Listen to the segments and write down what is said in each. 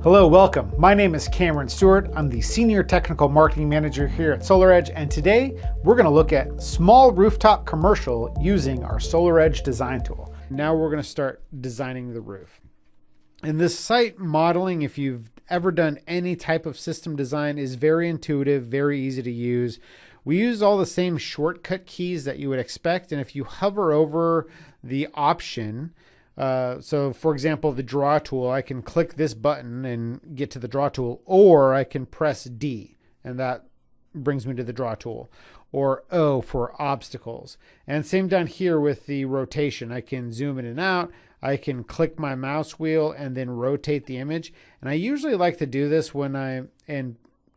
Hello, welcome. My name is Cameron Stewart. I'm the Senior Technical Marketing Manager here at SolarEdge, and today we're going to look at small rooftop commercial using our SolarEdge design tool. Now we're going to start designing the roof. And this site modeling, if you've ever done any type of system design, is very intuitive, very easy to use. We use all the same shortcut keys that you would expect, and if you hover over the option, so for example, the draw tool, I can click this button and get to the draw tool, or I can press D and that brings me to the draw tool, or O for obstacles. And same down here with the rotation, I can zoom in and out. I can click my mouse wheel and then rotate the image. And I usually like to do this when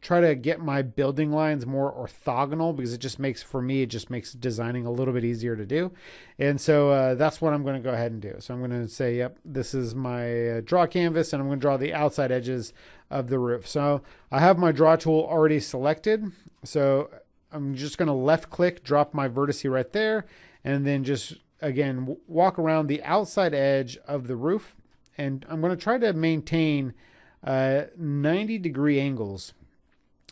try to get my building lines more orthogonal, because it just makes designing a little bit easier to do. And so that's what I'm going to go ahead and do. So I'm going to say, yep, this is my draw canvas, and I'm going to draw the outside edges of the roof. So I have my draw tool already selected. So I'm just going to left click, drop my vertice right there, and then just again walk around the outside edge of the roof. And I'm going to try to maintain 90-degree angles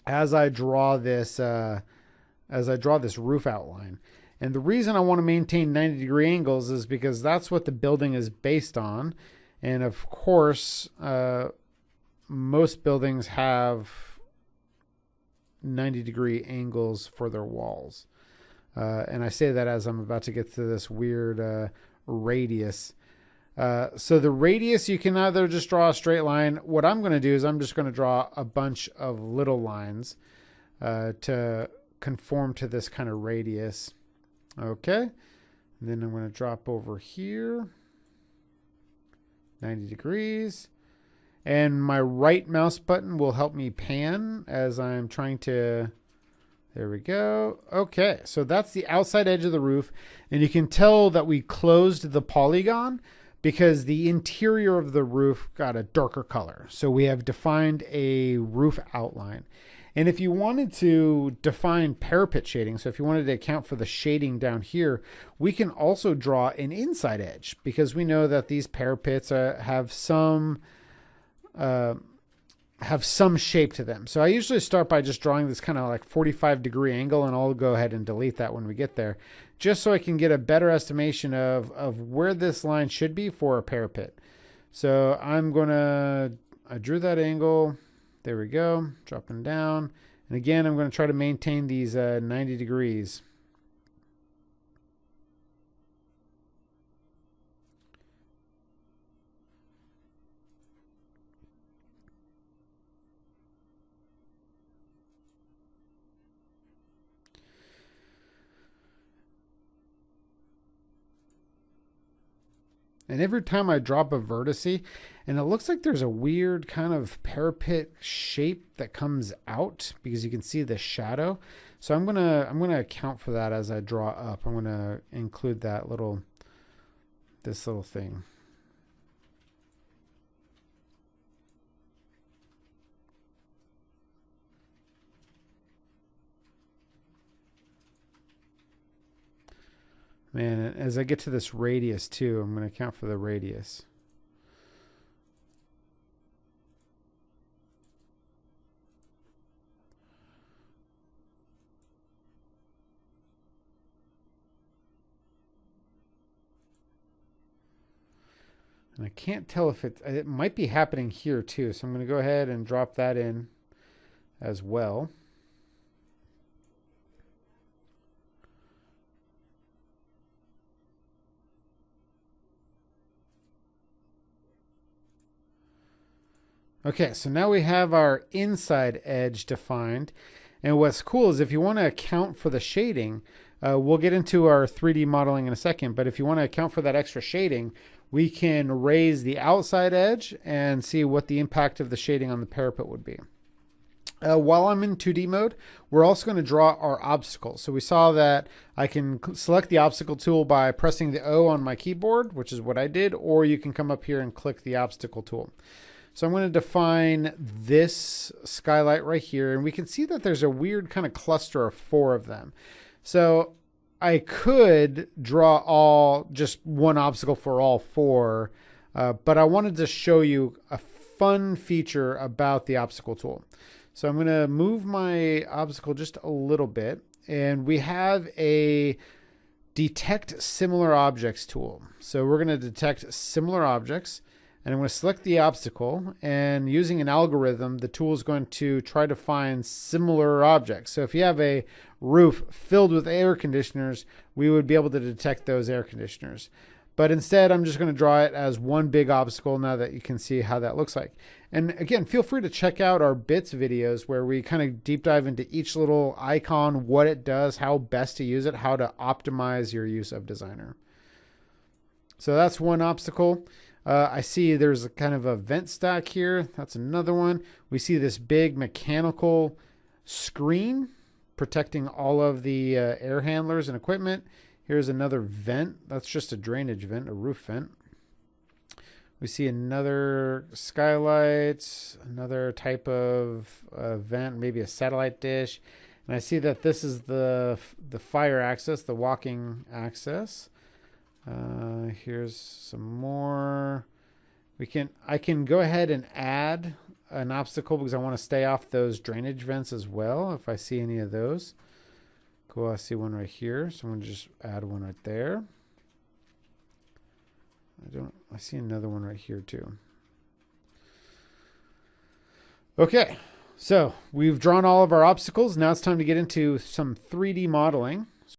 as I draw this roof outline. And the reason I want to maintain 90-degree angles is because that's what the building is based on. And of course, most buildings have 90-degree angles for their walls. And I say that as I'm about to get to this weird radius. So the radius, you can either just draw a straight line. What I'm going to do is I'm just going to draw a bunch of little lines to conform to this kind of radius. Okay. And then I'm going to drop over here 90 degrees. And my right mouse button will help me pan as I'm trying to... There we go. Okay, so that's the outside edge of the roof. And you can tell that we closed the polygon because the interior of the roof got a darker color. So we have defined a roof outline. And if you wanted to define parapet shading, so if you wanted to account for the shading down here, we can also draw an inside edge, because we know that these parapets have some shape to them. So I usually start by just drawing this kind of like 45-degree angle, and I'll go ahead and delete that when we get there, just so I can get a better estimation of where this line should be for a parapet. So I drew that angle. There we go, dropping down. And again, I'm going to try to maintain these 90 degrees. And every time I drop a vertice, and it looks like there's a weird kind of parapet shape that comes out because you can see the shadow. So I'm gonna account for that as I draw up. I'm gonna include that this little thing. Man, as I get to this radius too, I'm going to account for the radius. And I can't tell if it might be happening here too. So I'm going to go ahead and drop that in as well. Okay, so now we have our inside edge defined. And what's cool is if you want to account for the shading, we'll get into our 3D modeling in a second, but if you want to account for that extra shading, we can raise the outside edge and see what the impact of the shading on the parapet would be. While I'm in 2D mode, we're also going to draw our obstacles. So we saw that I can select the obstacle tool by pressing the O on my keyboard, which is what I did, or you can come up here and click the obstacle tool. So I'm going to define this skylight right here, and we can see that there's a weird kind of cluster of 4 of them. So I could draw just one obstacle for all 4, but I wanted to show you a fun feature about the obstacle tool. So I'm going to move my obstacle just a little bit, and we have a detect similar objects tool. So we're going to detect similar objects, and I'm going to select the obstacle, and using an algorithm, the tool is going to try to find similar objects. So if you have a roof filled with air conditioners, we would be able to detect those air conditioners. But instead, I'm just going to draw it as one big obstacle now that you can see how that looks like. And again, feel free to check out our bits videos where we kind of deep dive into each little icon, what it does, how best to use it, how to optimize your use of Designer. So that's one obstacle. I see there's a kind of a vent stack here. That's another one. We see this big mechanical screen protecting all of the air handlers and equipment. Here's another vent. That's just a drainage vent, a roof vent. We see another skylight, another type of vent, maybe a satellite dish. And I see that this is the fire access, the walking access. Here's some more. I can go ahead and add an obstacle because I want to stay off those drainage vents as well if I see any of those. Cool, I see one right here, so I'm going to just add one right there. I see another one right here too. Okay, so we've drawn all of our obstacles. Now it's time to get into some 3D modeling.